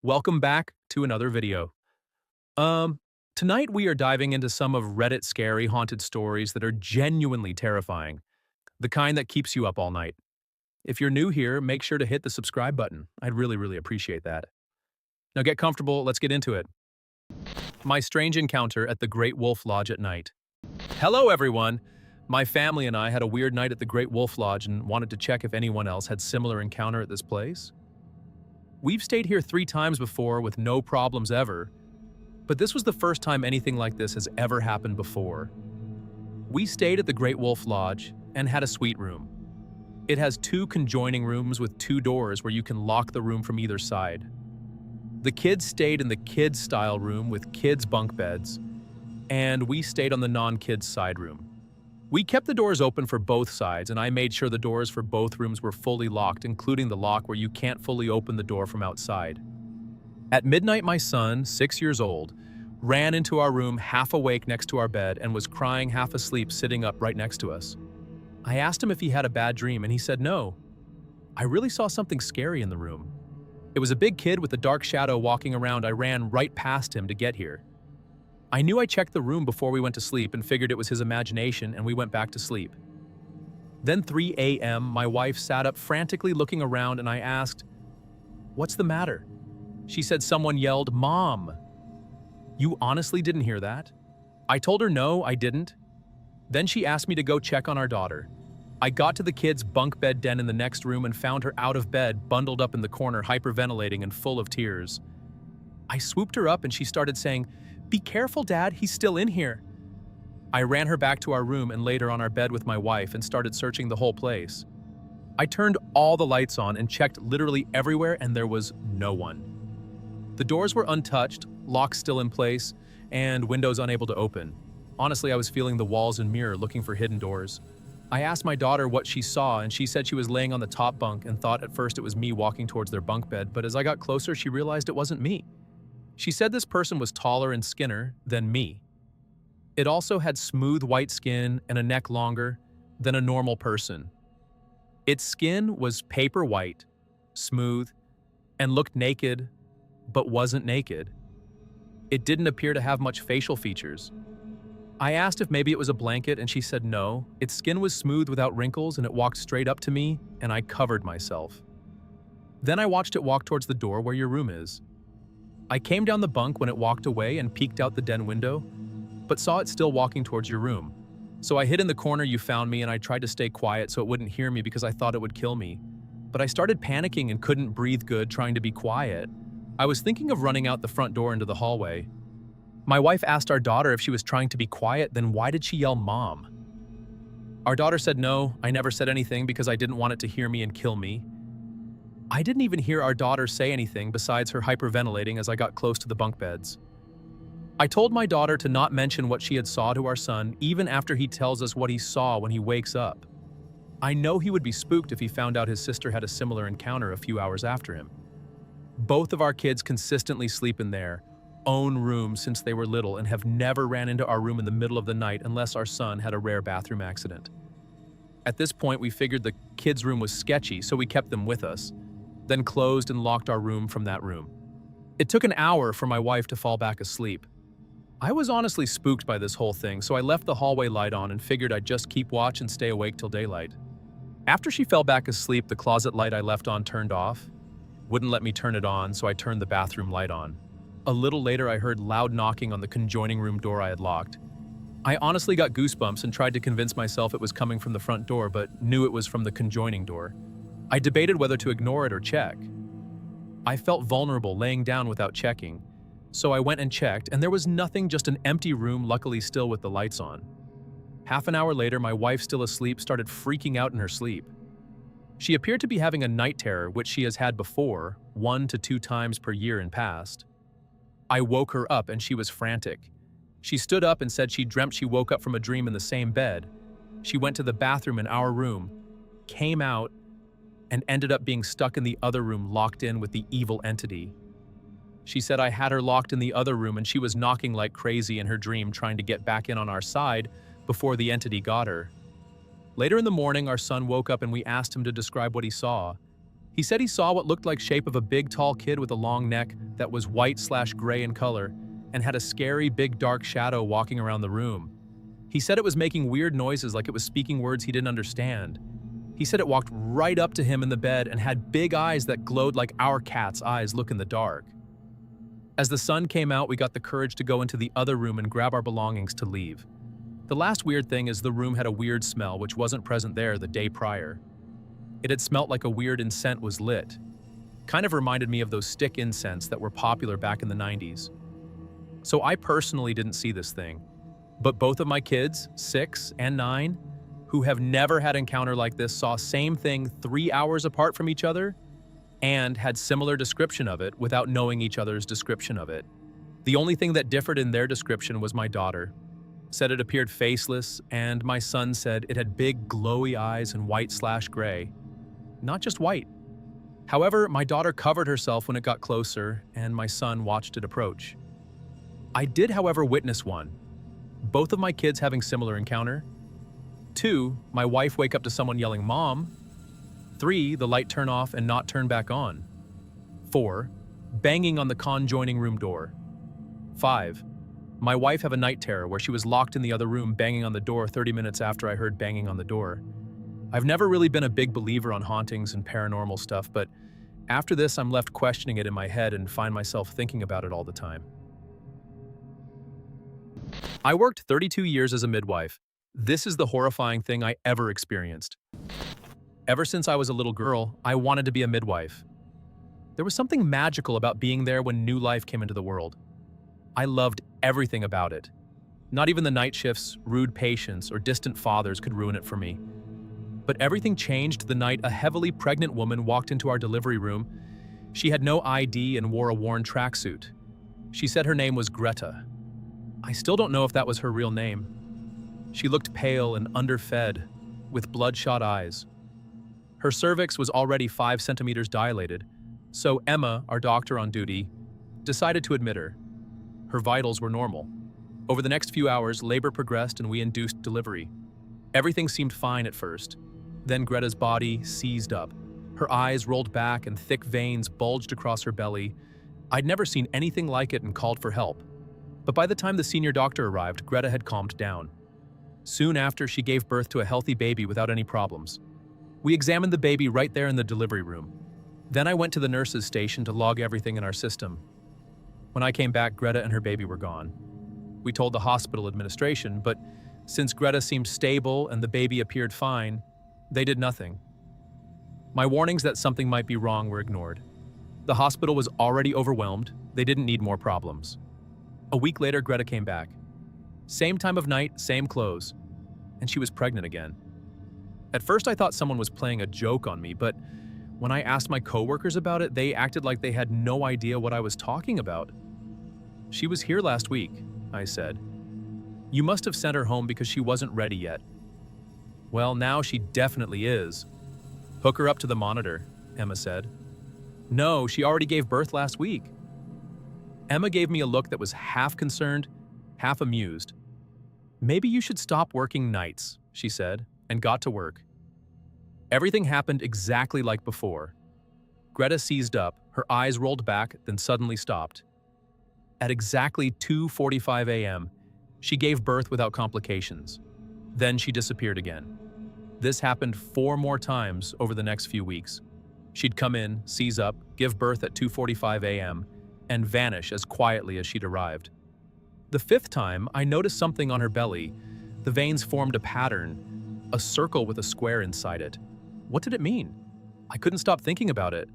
Welcome back to another video. Um, Tonight we are diving into some of Reddit's scary haunted stories that are genuinely terrifying, the kind that keeps you up all night. If you're new here, make sure to hit the subscribe button. I'd really appreciate that. Now get comfortable, let's get into it. My strange encounter at the Great Wolf Lodge at night. Hello everyone! My family and I had a weird night at the Great Wolf Lodge and wanted to check if anyone else had similar encounter at this place. We've stayed here 3 times before with no problems ever, but this was the first time anything like this has ever happened before. We stayed at the Great Wolf Lodge and had a suite room. It has 2 conjoining rooms with 2 doors where you can lock the room from either side. The kids stayed in the kids-style room with kids' bunk beds, and we stayed on the non-kids side room. We kept the doors open for both sides, and I made sure the doors for both rooms were fully locked, including the lock where you can't fully open the door from outside. At midnight, my son, 6 years old, ran into our room half awake next to our bed and was crying half asleep sitting up right next to us. I asked him if he had a bad dream, and he said no. I really saw something scary in the room. It was a big kid with a dark shadow walking around. I ran right past him to get here. I knew I checked the room before we went to sleep and figured it was his imagination, and we went back to sleep. Then 3 a.m., my wife sat up frantically looking around and I asked, "What's the matter?" She said someone yelled, "Mom!" You honestly didn't hear that? I told her no, I didn't. Then she asked me to go check on our daughter. I got to the kids' bunk bed den in the next room and found her out of bed, bundled up in the corner, hyperventilating and full of tears. I swooped her up and she started saying, "Be careful, Dad, he's still in here." I ran her back to our room and laid her on our bed with my wife and started searching the whole place. I turned all the lights on and checked literally everywhere, and there was no one. The doors were untouched, locks still in place, and windows unable to open. Honestly, I was feeling the walls and mirror looking for hidden doors. I asked my daughter what she saw, and she said she was laying on the top bunk and thought at first it was me walking towards their bunk bed, but as I got closer, she realized it wasn't me. She said this person was taller and skinnier than me. It also had smooth white skin and a neck longer than a normal person. Its skin was paper white, smooth, and looked naked, but wasn't naked. It didn't appear to have much facial features. I asked if maybe it was a blanket, and she said no. Its skin was smooth without wrinkles, and it walked straight up to me, and I covered myself. Then I watched it walk towards the door where your room is. I came down the bunk when it walked away and peeked out the den window, but saw it still walking towards your room. So I hid in the corner you found me, and I tried to stay quiet so it wouldn't hear me because I thought it would kill me. But I started panicking and couldn't breathe good trying to be quiet. I was thinking of running out the front door into the hallway. My wife asked our daughter if she was trying to be quiet, then why did she yell "Mom?" Our daughter said no, I never said anything because I didn't want it to hear me and kill me. I didn't even hear our daughter say anything besides her hyperventilating as I got close to the bunk beds. I told my daughter to not mention what she had saw to our son even after he tells us what he saw when he wakes up. I know he would be spooked if he found out his sister had a similar encounter a few hours after him. Both of our kids consistently sleep in their own room since they were little and have never ran into our room in the middle of the night unless our son had a rare bathroom accident. At this point, we figured the kids' room was sketchy, so we kept them with us, then closed and locked our room from that room. It took an hour for my wife to fall back asleep. I was honestly spooked by this whole thing, so I left the hallway light on and figured I'd just keep watch and stay awake till daylight. After she fell back asleep, the closet light I left on turned off. Wouldn't let me turn it on, so I turned the bathroom light on. A little later, I heard loud knocking on the conjoining room door I had locked. I honestly got goosebumps and tried to convince myself it was coming from the front door, but knew it was from the conjoining door. I debated whether to ignore it or check. I felt vulnerable laying down without checking, so I went and checked, and there was nothing, just an empty room, luckily still with the lights on. Half an hour later, my wife, still asleep, started freaking out in her sleep. She appeared to be having a night terror, which she has had before, 1 to 2 times per year in past. I woke her up and she was frantic. She stood up and said she dreamt she woke up from a dream in the same bed. She went to the bathroom in our room, came out, and ended up being stuck in the other room locked in with the evil entity. She said I had her locked in the other room and she was knocking like crazy in her dream trying to get back in on our side before the entity got her. Later in the morning, our son woke up and we asked him to describe what he saw. He said he saw what looked like shape of a big tall kid with a long neck that was white/gray in color and had a scary big dark shadow walking around the room. He said it was making weird noises like it was speaking words he didn't understand. He said it walked right up to him in the bed and had big eyes that glowed like our cat's eyes look in the dark. As the sun came out, we got the courage to go into the other room and grab our belongings to leave. The last weird thing is the room had a weird smell which wasn't present there the day prior. It had smelt like a weird incense was lit. Kind of reminded me of those stick incense that were popular back in the 90s. So I personally didn't see this thing, but both of my kids, 6 and 9, who have never had an encounter like this saw same thing 3 hours apart from each other and had similar description of it without knowing each other's description of it. The only thing that differed in their description was my daughter. Said it appeared faceless, and my son said it had big glowy eyes and white/gray. Not just white. However, my daughter covered herself when it got closer, and my son watched it approach. I did, however, witness one. Both of my kids having similar encounter. 2, my wife wake up to someone yelling, "Mom." 3, the light turn off and not turn back on. 4, banging on the conjoining room door. 5, my wife have a night terror where she was locked in the other room banging on the door 30 minutes after I heard banging on the door. I've never really been a big believer on hauntings and paranormal stuff, but after this I'm left questioning it in my head and find myself thinking about it all the time. I worked 32 years as a midwife. This is the horrifying thing I ever experienced. Ever since I was a little girl, I wanted to be a midwife. There was something magical about being there when new life came into the world. I loved everything about it. Not even the night shifts, rude patients, or distant fathers could ruin it for me. But everything changed the night a heavily pregnant woman walked into our delivery room. She had no ID and wore a worn tracksuit. She said her name was Greta. I still don't know if that was her real name. She looked pale and underfed, with bloodshot eyes. Her cervix was already 5 centimeters dilated, so Emma, our doctor on duty, decided to admit her. Her vitals were normal. Over the next few hours, labor progressed and we induced delivery. Everything seemed fine at first. Then Greta's body seized up. Her eyes rolled back and thick veins bulged across her belly. I'd never seen anything like it and called for help. But by the time the senior doctor arrived, Greta had calmed down. Soon after, she gave birth to a healthy baby without any problems. We examined the baby right there in the delivery room. Then I went to the nurse's station to log everything in our system. When I came back, Greta and her baby were gone. We told the hospital administration, but since Greta seemed stable and the baby appeared fine, they did nothing. My warnings that something might be wrong were ignored. The hospital was already overwhelmed. They didn't need more problems. A week later, Greta came back. Same time of night, same clothes. And she was pregnant again. At first, I thought someone was playing a joke on me, but when I asked my coworkers about it, they acted like they had no idea what I was talking about. "She was here last week," I said. "You must have sent her home because she wasn't ready yet." "Well, now she definitely is." "Hook her up to the monitor," Emma said. "No, she already gave birth last week." Emma gave me a look that was half concerned, half amused. "Maybe you should stop working nights," she said, and got to work. Everything happened exactly like before. Greta seized up, her eyes rolled back, then suddenly stopped. At exactly 2:45 a.m., she gave birth without complications. Then she disappeared again. This happened 4 more times over the next few weeks. She'd come in, seize up, give birth at 2:45 a.m., and vanish as quietly as she'd arrived. The 5th time, I noticed something on her belly. The veins formed a pattern, a circle with a square inside it. What did it mean? I couldn't stop thinking about it.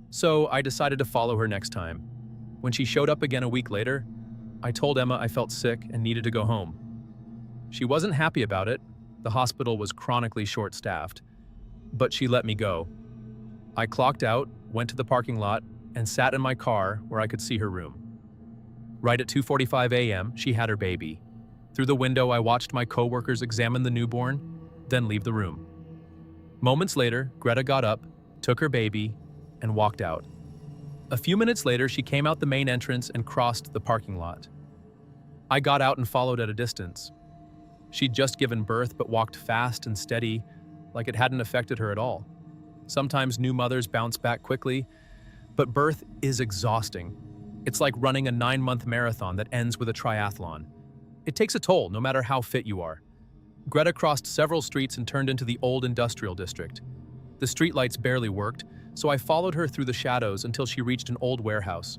So I decided to follow her next time. When she showed up again a week later, I told Emma I felt sick and needed to go home. She wasn't happy about it. The hospital was chronically short-staffed, but she let me go. I clocked out, went to the parking lot, and sat in my car where I could see her room. Right at 2:45 a.m., she had her baby. Through the window, I watched my coworkers examine the newborn, then leave the room. Moments later, Greta got up, took her baby, and walked out. A few minutes later, she came out the main entrance and crossed the parking lot. I got out and followed at a distance. She'd just given birth but walked fast and steady, like it hadn't affected her at all. Sometimes new mothers bounce back quickly, but birth is exhausting. It's like running a 9-month marathon that ends with a triathlon. It takes a toll, no matter how fit you are. Greta crossed several streets and turned into the old industrial district. The streetlights barely worked, so I followed her through the shadows until she reached an old warehouse.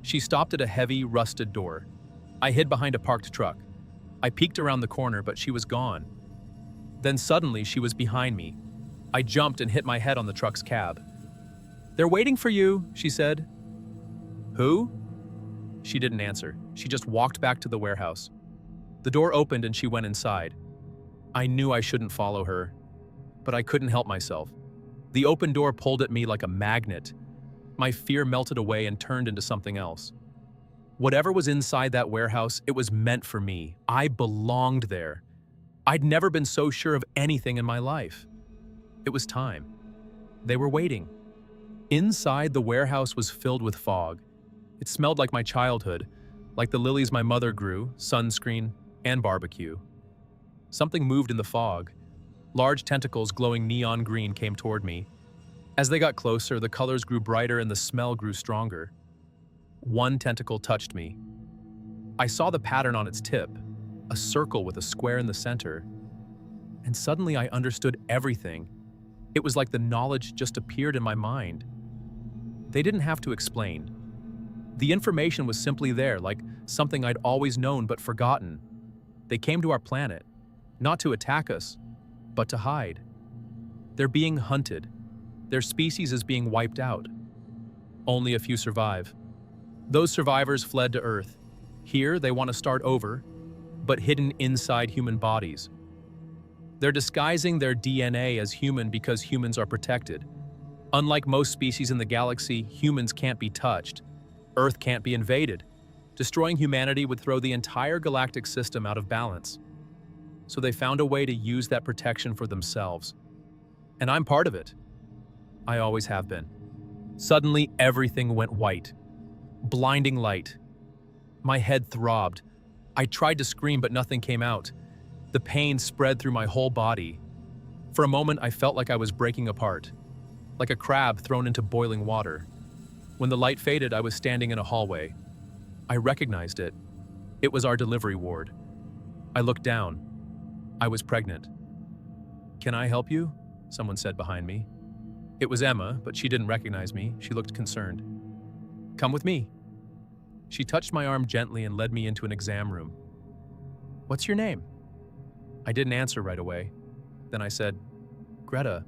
She stopped at a heavy, rusted door. I hid behind a parked truck. I peeked around the corner, but she was gone. Then suddenly, she was behind me. I jumped and hit my head on the truck's cab. "They're waiting for you," she said. "Who?" She didn't answer. She just walked back to the warehouse. The door opened and she went inside. I knew I shouldn't follow her, but I couldn't help myself. The open door pulled at me like a magnet. My fear melted away and turned into something else. Whatever was inside that warehouse, it was meant for me. I belonged there. I'd never been so sure of anything in my life. It was time. They were waiting. Inside, the warehouse was filled with fog. It smelled like my childhood, like the lilies my mother grew, sunscreen, and barbecue. Something moved in the fog. Large tentacles glowing neon green came toward me. As they got closer, the colors grew brighter and the smell grew stronger. One tentacle touched me. I saw the pattern on its tip, a circle with a square in the center. And suddenly I understood everything. It was like the knowledge just appeared in my mind. They didn't have to explain. The information was simply there, like something I'd always known but forgotten. They came to our planet, not to attack us, but to hide. They're being hunted. Their species is being wiped out. Only a few survive. Those survivors fled to Earth. Here, they want to start over, but hidden inside human bodies. They're disguising their DNA as human because humans are protected. Unlike most species in the galaxy, humans can't be touched. Earth can't be invaded. Destroying humanity would throw the entire galactic system out of balance. So they found a way to use that protection for themselves. And I'm part of it. I always have been. Suddenly, everything went white. Blinding light. My head throbbed. I tried to scream, but nothing came out. The pain spread through my whole body. For a moment, I felt like I was breaking apart, like a crab thrown into boiling water. When the light faded, I was standing in a hallway. I recognized it. It was our delivery ward. I looked down. I was pregnant. "Can I help you?" someone said behind me. It was Emma, but she didn't recognize me. She looked concerned. "Come with me." She touched my arm gently and led me into an exam room. "What's your name?" I didn't answer right away. Then I said, "Greta."